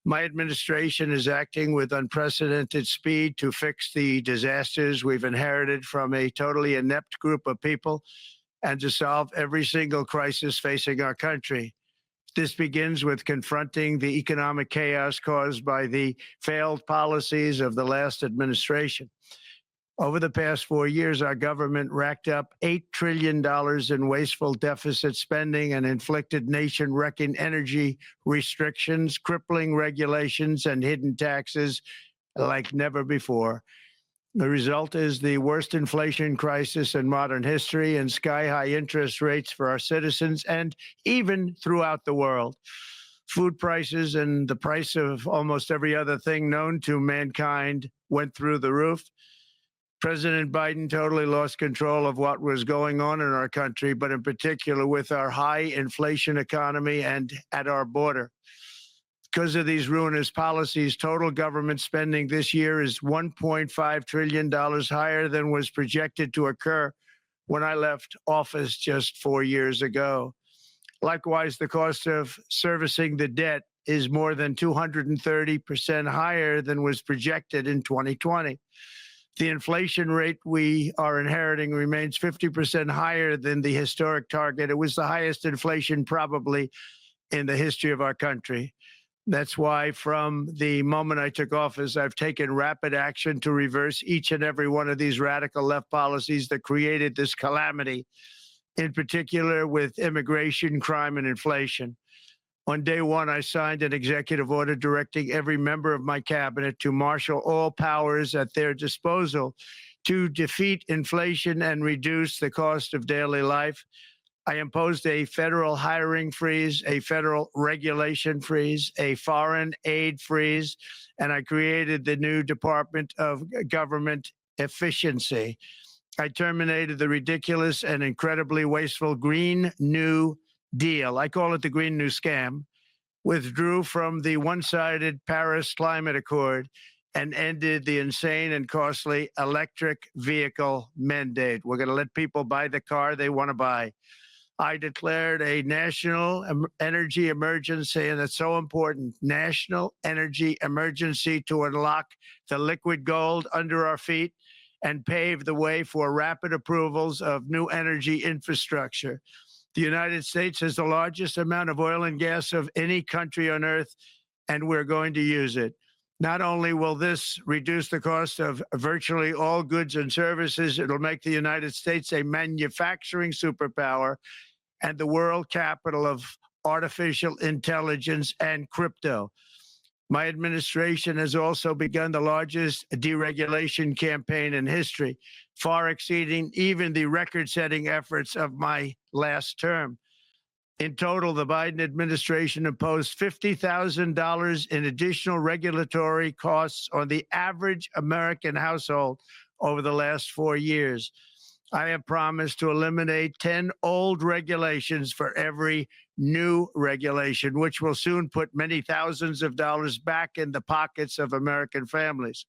My administration is acting with unprecedented speed to fix the disasters we've inherited from a totally inept group of people and to solve every single crisis facing our country. This begins with confronting the economic chaos caused by the failed policies of the last administration. Over the past 4 years, our government racked up $8 trillion in wasteful deficit spending and inflicted nation-wrecking energy restrictions, crippling regulations, and hidden taxes like never before. The result is the worst inflation crisis in modern history and sky-high interest rates for our citizens and even throughout the world. Food prices and the price of almost every other thing known to mankind went through the roof. President Biden totally lost control of what was going on in our country, but in particular with our high inflation economy and at our border. Because of these ruinous policies, total government spending this year is $1.5 trillion higher than was projected to occur when I left office just 4 years ago. Likewise, the cost of servicing the debt is more than 230% higher than was projected in 2020. The inflation rate we are inheriting remains 50% higher than the historic target. It was the highest inflation probably in the history of our country. That's why from the moment I took office, I've taken rapid action to reverse each and every one of these radical left policies that created this calamity, in particular with immigration, crime, and inflation. On day one, I signed an executive order directing every member of my cabinet to marshal all powers at their disposal to defeat inflation and reduce the cost of daily life. I imposed a federal hiring freeze, a federal regulation freeze, a foreign aid freeze, and I created the new Department of Government Efficiency. I terminated the ridiculous and incredibly wasteful Green New Deal. I call it the Green New Scam. Withdrew from the one-sided Paris Climate Accord and ended the insane and costly electric vehicle mandate. We're going to let people buy the car they want to buy. I declared a national energy emergency, and it's so important, national energy emergency to unlock the liquid gold under our feet and pave the way for rapid approvals of new energy infrastructure. The United States has the largest amount of oil and gas of any country on earth, and we're going to use it. Not only will this reduce the cost of virtually all goods and services, it'll make the United States a manufacturing superpower and the world capital of artificial intelligence and crypto. My administration has also begun the largest deregulation campaign in history, far exceeding even the record-setting efforts of my last term. In total, the Biden administration imposed $50,000 in additional regulatory costs on the average American household over the last 4 years. I have promised to eliminate 10 old regulations for every new regulation, which will soon put many thousands of dollars back in the pockets of American families.